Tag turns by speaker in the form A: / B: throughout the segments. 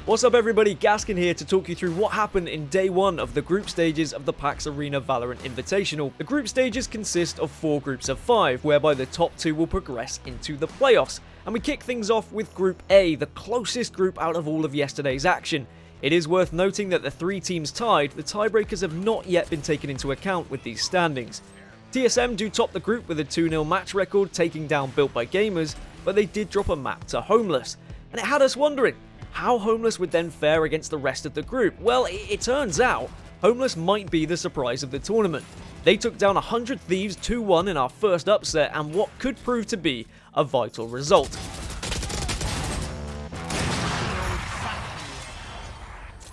A: What's up everybody, Gaskin here to talk you through what happened in day 1 of the group stages of the PAX Arena VALORANT Invitational. The group stages consist of 4 groups of 5, whereby the top 2 will progress into the playoffs. And we kick things off with Group A, the closest group out of all of yesterday's action. It is worth noting that the 3 teams tied, the tiebreakers have not yet been taken into account with these standings. TSM do top the group with a 2-0 match record, taking down Built by Gamers, but they did drop a map to Homeless. And it had us wondering, how Homeless would then fare against the rest of the group? Well, it turns out, Homeless might be the surprise of the tournament. They took down 100 Thieves 2-1 in our first upset, and what could prove to be a vital result.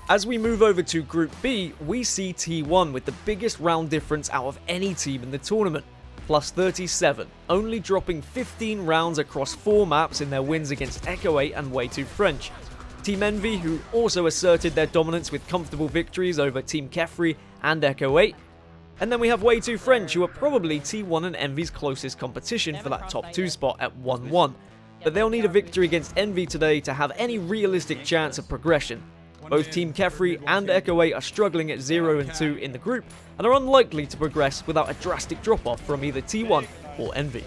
A: As we move over to Group B, we see T1 with the biggest round difference out of any team in the tournament, plus 37, only dropping 15 rounds across 4 maps in their wins against Echo 8 and Way Too French. Team Envy, who also asserted their dominance with comfortable victories over Team Kefri and Echo 8. And then we have Way Too French, who are probably T1 and Envy's closest competition for that top 2 spot at 1-1. But they'll need a victory against Envy today to have any realistic chance of progression. Both Team Kefri and Echo 8 are struggling at 0 and 2 in the group, and are unlikely to progress without a drastic drop-off from either T1 or Envy.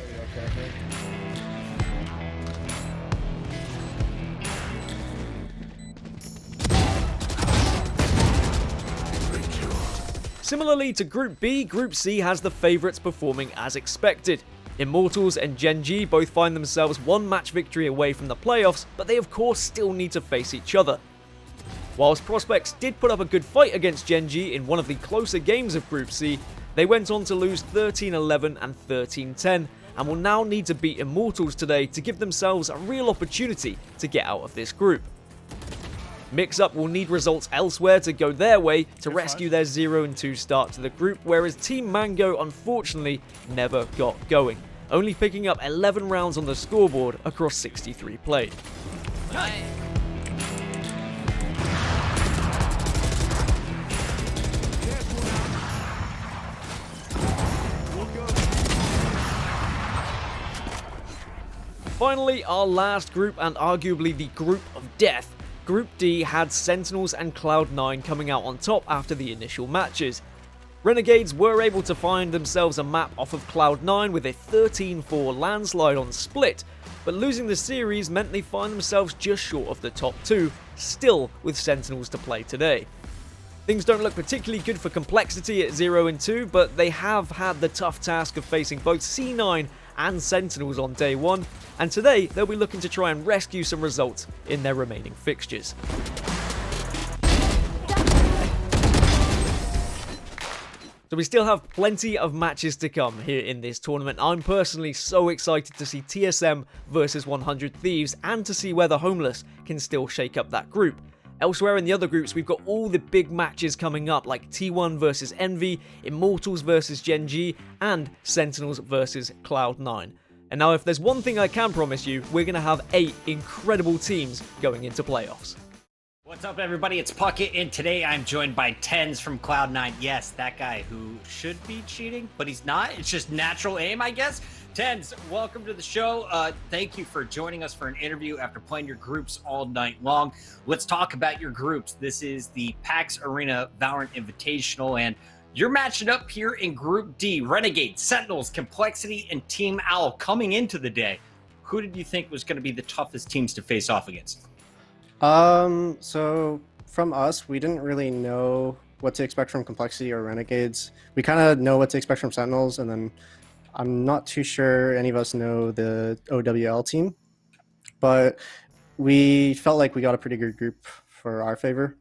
A: Similarly to Group B, Group C has the favourites performing as expected. Immortals and Gen G both find themselves 1 match victory away from the playoffs, but they of course still need to face each other. Whilst Prospects did put up a good fight against Gen G in one of the closer games of Group C, they went on to lose 13-11 and 13-10, and will now need to beat Immortals today to give themselves a real opportunity to get out of this group. Mix-Up will need results elsewhere to go their way to rescue their 0 and 2 start to the group, whereas Team Mango unfortunately never got going, only picking up 11 rounds on the scoreboard across 63 played. Finally, our last group, and arguably the group of death, Group D, had Sentinels and Cloud9 coming out on top after the initial matches. Renegades were able to find themselves a map off of Cloud9 with a 13-4 landslide on Split, but losing the series meant they find themselves just short of the top 2, still with Sentinels to play today. Things don't look particularly good for Complexity at 0 and 2, but they have had the tough task of facing both C9 and Sentinels on day 1, and today they'll be looking to try and rescue some results in their remaining fixtures. So we still have plenty of matches to come here in this tournament. I'm personally so excited to see TSM versus 100 Thieves, and to see whether Homeless can still shake up that group. Elsewhere in the other groups, we've got all the big matches coming up, like T1 versus Envy, Immortals versus Gen G, and Sentinels versus Cloud9. And now, if there's one thing I can promise you, we're going to have 8 incredible teams going into playoffs.
B: What's up, everybody? It's Puckett, and today I'm joined by Tenz from Cloud9. Yes, that guy who should be cheating, but he's not. It's just natural aim, I guess. Tenz, welcome to the show. Thank you for joining us for an interview after playing your groups all night long. Let's talk about your groups. This is the PAX Arena VALORANT Invitational, and you're matching up here in Group D. Renegade, Sentinels, Complexity, and Team Owl coming into the day. Who did you think was going to be the toughest teams to face off against?
C: So from us, we didn't really know what to expect from Complexity or Renegades. We kind of know what to expect from Sentinels, and then I'm not too sure any of us know the OWL team, but we felt like we got a pretty good group for our favor.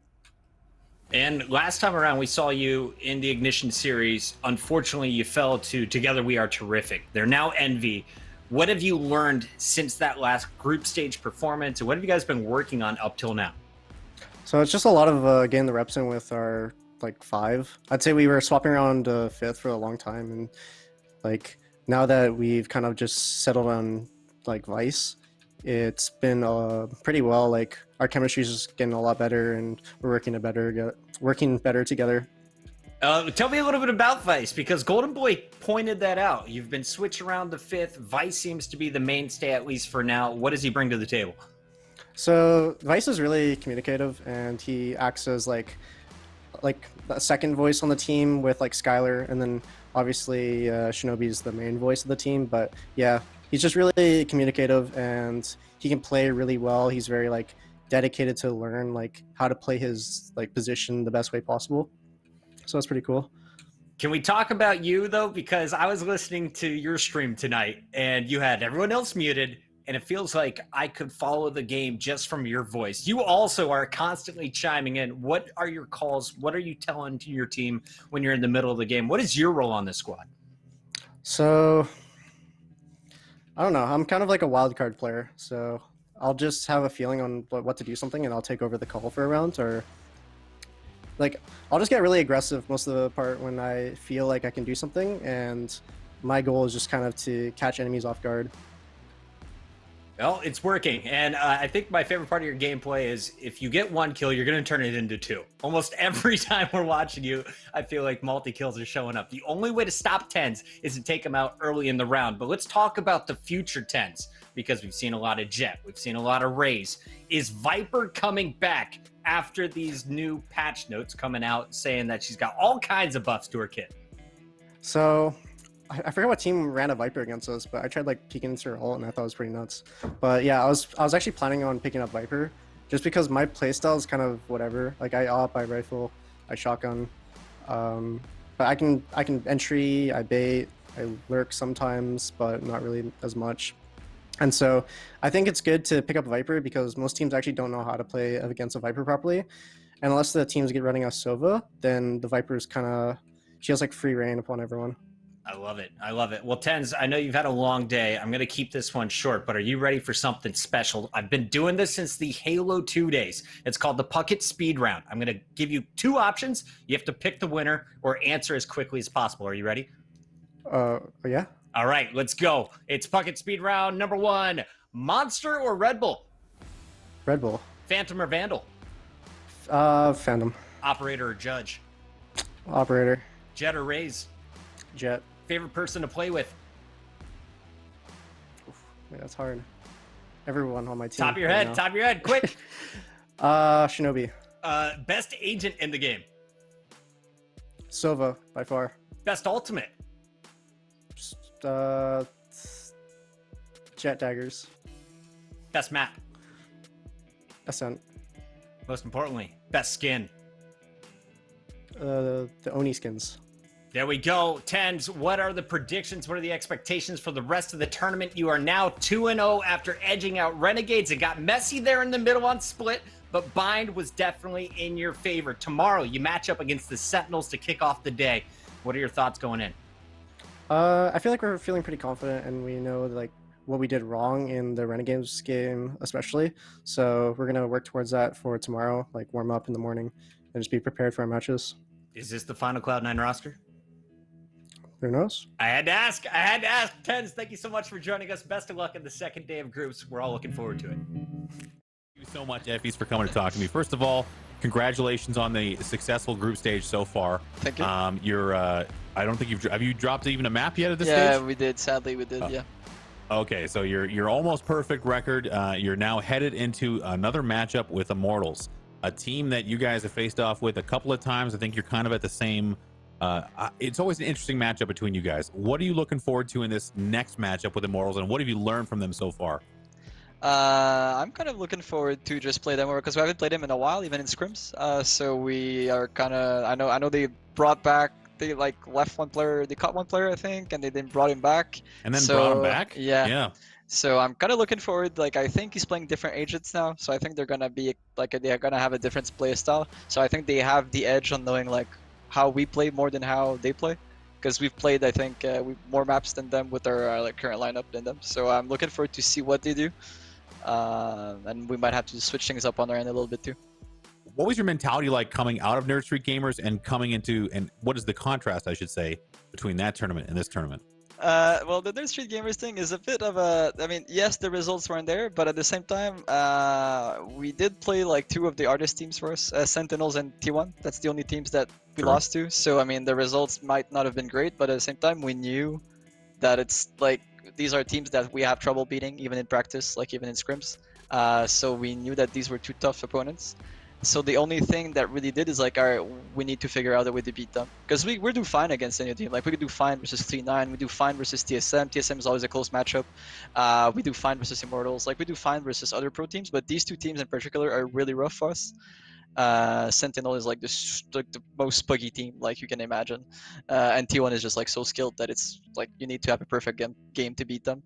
B: And last time around, we saw you in the Ignition Series. Unfortunately, you fell to Together We Are Terrific. They're now Envy. What have you learned since that last group stage performance, and what have you guys been working on up till now?
C: So it's just a lot of getting the reps in with our 5. I'd say we were swapping around 5th for a long time, and now that we've kind of just settled on Vice, it's been pretty well. Our chemistry is just getting a lot better, and we're working better together.
B: Tell me a little bit about Vice, because Golden Boy pointed that out. You've been switched around to 5th. Vice seems to be the mainstay, at least for now. What does he bring to the table?
C: So Vice is really communicative, and he acts as like a second voice on the team with like Skylar, and then obviously Shinobi's the main voice of the team. But yeah, he's just really communicative, and he can play really well. He's very like dedicated to learn like how to play his like position the best way possible. So that's pretty cool.
B: Can we talk about you though? Because I was listening to your stream tonight and you had everyone else muted, and it feels like I could follow the game just from your voice. You also are constantly chiming in. What are your calls? What are you telling to your team when you're in the middle of the game? What is your role on this squad?
C: So I don't know. I'm kind of like a wild card player, so I'll just have a feeling on what to do something, and I'll take over the call for a round, or like I'll just get really aggressive most of the part when I feel like I can do something, and my goal is just kind of to catch enemies off guard.
B: Well, it's working. And I think my favorite part of your gameplay is if you get one kill, you're going to turn it into two. Almost every time we're watching you, I feel like multi-kills are showing up. The only way to stop Tenz is to take them out early in the round. But let's talk about the future Tenz, because we've seen a lot of Jet. We've seen a lot of Raze. Is Viper coming back after these new patch notes coming out saying that she's got all kinds of buffs to her kit?
C: So I forget what team ran a Viper against us, but I tried like peeking into her ult, and I thought it was pretty nuts. But yeah, I was actually planning on picking up Viper, just because my playstyle is kind of whatever. Like I AWP, I rifle, I shotgun, but I can entry, I bait, I lurk sometimes, but not really as much. And so I think it's good to pick up Viper because most teams actually don't know how to play against a Viper properly, and unless the teams get running a Sova, then the Viper's she has like free reign upon everyone.
B: I love it. I love it. Well, Tenz, I know you've had a long day. I'm going to keep this one short, but are you ready for something special? I've been doing this since the Halo 2 days. It's called the Puckett Speed Round. I'm going to give you two options. You have to pick the winner or answer as quickly as possible. Are you ready?
C: Yeah.
B: All right, let's go. It's Puckett Speed Round number 1. Monster or Red Bull?
C: Red Bull.
B: Phantom or Vandal?
C: Phantom.
B: Operator or Judge?
C: Operator.
B: Jet or Raze?
C: Jet.
B: Favorite person to play with?
C: Wait, that's hard. Everyone on my team.
B: Top of your head, quick.
C: Shinobi.
B: Best agent in the game?
C: Sova, by far.
B: Best ultimate?
C: Jet daggers.
B: Best map?
C: Ascent.
B: Most importantly, best skin?
C: The Oni skins.
B: There we go. Tenz, what are the predictions? What are the expectations for the rest of the tournament? You are now 2-0 after edging out Renegades. It got messy there in the middle on Split, but Bind was definitely in your favor. Tomorrow, you match up against the Sentinels to kick off the day. What are your thoughts going in?
C: I feel like we're feeling pretty confident, and we know like what we did wrong in the Renegades game, especially. So we're gonna work towards that for tomorrow. Like warm up in the morning and just be prepared for our matches.
B: Is this the final Cloud9 roster?
C: Who knows?
B: I had to ask. Tenz, thank you so much for joining us. Best of luck in the second day of groups. We're all looking forward to it.
D: Thank you so much, Effies, for coming to talk to me. First of all, congratulations on the successful group stage so far.
E: Thank you.
D: I don't think have you dropped even a map yet at this stage?
E: Yeah, we did. Sadly, we did. Yeah.
D: Okay, so you're almost perfect record. You're now headed into another matchup with Immortals, a team that you guys have faced off with a couple of times. I think you're kind of at the same. It's always an interesting matchup between you guys. What are you looking forward to in this next matchup with Immortals, and what have you learned from them so far?
E: I'm kind of looking forward to just play them more because we haven't played them in a while, even in scrims. So we are kind of. I know they brought back. They like left one player. They cut one player, I think, and they then brought him back.
D: And then brought him back.
E: Yeah.
D: Yeah.
E: So I'm kind of looking forward. Like I think he's playing different agents now, so I think they're gonna be like they're gonna have a different play style. So I think they have the edge on knowing like how we play more than how they play, because we've played I think more maps than them with our like current lineup than them. So I'm looking forward to see what they do, and we might have to switch things up on our end a little bit too.
D: What was your mentality like coming out of Nerd Street Gamers and coming into, and what is the contrast, I should say, between that tournament and this tournament?
E: Well, the Nerd Street Gamers thing is a bit of a. I mean, yes, the results weren't there, but at the same time, we did play like two of the hardest teams for us, Sentinels and T1. That's the only teams that we lost to. So I mean, the results might not have been great, but at the same time, we knew that it's like these are teams that we have trouble beating, even in practice, like even in scrims. So we knew that these were two tough opponents. So the only thing that really did is like, all right, we need to figure out a way to beat them. Because we do fine against any team. Like we could do fine versus 3-9, we do fine versus TSM. TSM is always a close matchup. We do fine versus Immortals. Like we do fine versus other pro teams, but these two teams in particular are really rough for us. Sentinel is like the most buggy team like you can imagine, and T1 is just like so skilled that it's like you need to have a perfect game to beat them.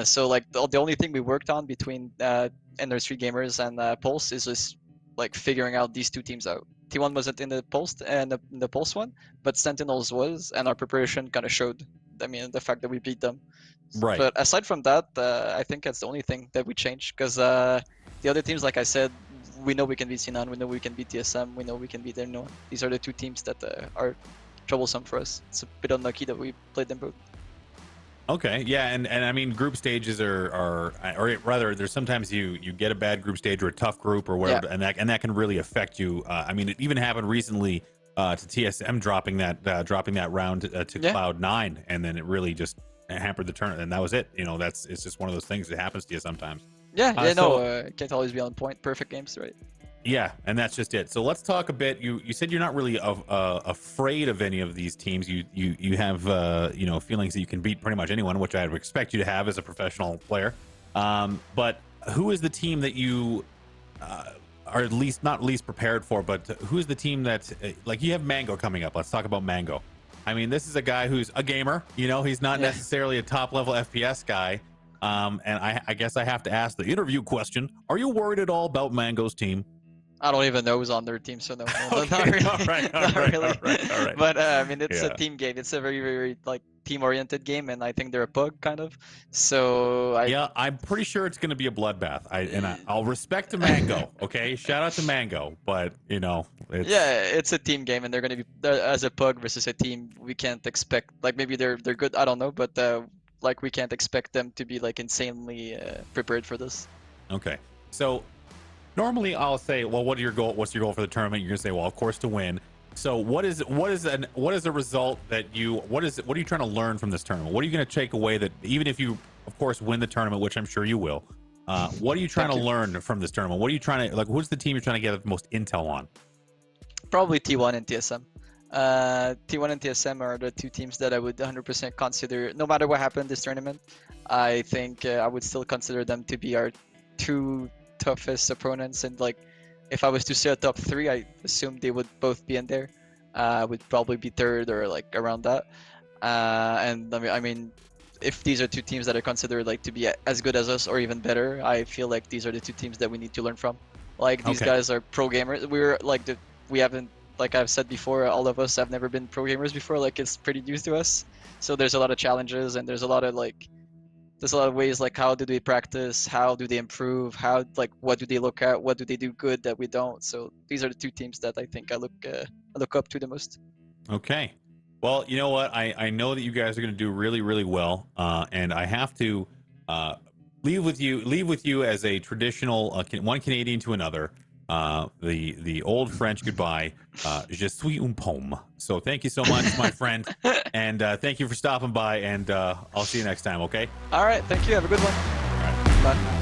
E: So like the only thing we worked on between Ender 3 Gamers and Pulse is just like figuring out these two teams out. T1 wasn't in the Pulse and the Pulse one, but Sentinels was, and our preparation kind of showed. I mean, the fact that we beat them.
D: Right.
E: But aside from that, I think that's the only thing that we changed, because the other teams, like I said, we know we can beat C9, we know we can beat TSM, we know we can beat Inno. These are the two teams that are troublesome for us. It's a bit unlucky that we played them both.
D: Okay, yeah, and I mean, group stages or rather, there's sometimes you get a bad group stage or a tough group or whatever,
E: Yeah.
D: and that can really affect you. I mean, it even happened recently to TSM dropping that round to Cloud9, and then it really just hampered the tournament, and that was it. You know, it's just one of those things that happens to you sometimes.
E: Yeah,
D: So-
E: can't always be on point. Perfect games, right?
D: Yeah, and that's just it. So let's talk a bit. You said you're not really afraid of any of these teams. You have feelings that you can beat pretty much anyone, which I would expect you to have as a professional player. But who is the team that you are not least prepared for? But who is the team that like you have Mango coming up? Let's talk about Mango. I mean, this is a guy who's a gamer. You know, he's not necessarily a top level FPS guy. And I guess I have to ask the interview question: are you worried at all about Mango's team?
E: I don't even know who's on their team, so no,
D: Okay,
E: not really.
D: all right.
E: Not really.
D: All right.
E: But I mean, it's
D: Yeah.
E: a team game. It's a very, very like team-oriented game, and I think they're a pug kind of. So
D: Yeah, I'm pretty sure it's going to be a bloodbath. I'll respect to Mango. Okay, shout out to Mango, but you know,
E: it's a team game, and they're gonna be as a pug versus a team. We can't expect like maybe they're good. I don't know, but like we can't expect them to be like insanely prepared for this.
D: Okay. So normally I'll say, well, what's your goal for the tournament? You're gonna say, well, of course, to win. So what is a result that what are you trying to learn from this tournament? What are you going to take away that even if you, of course, win the tournament, which I'm sure you will, what are you trying to learn from this tournament? What are you trying to, like, who's the team you're trying to get the most intel on?
E: Probably T1 and TSM. T1 and TSM are the two teams that I would 100% consider, no matter what happened this tournament. I think I would still consider them to be our two toughest opponents, and like if I was to say a top three, I assume they would both be in there. Would probably be third or like around that. And I mean, if these are two teams that are considered like to be as good as us or even better, I feel like these are the two teams that we need to learn from. Like these guys are pro gamers. We're like we haven't, like I've said before, all of us have never been pro gamers before. Like it's pretty new to us. So there's a lot of challenges, and there's a lot of ways like how do they practice, how do they improve, how like what do they look at, what do they do good that we don't. So these are the two teams that I think I look up to the most.
D: Okay. Well, you know what? I know that you guys are going to do really, really well, and I have to leave with you as a traditional one Canadian to another. The old French goodbye. Je suis un pomme. So thank you so much, my friend, and thank you for stopping by. And I'll see you next time. Okay.
E: All right, thank you. Have a good one.
D: All right.
E: Bye.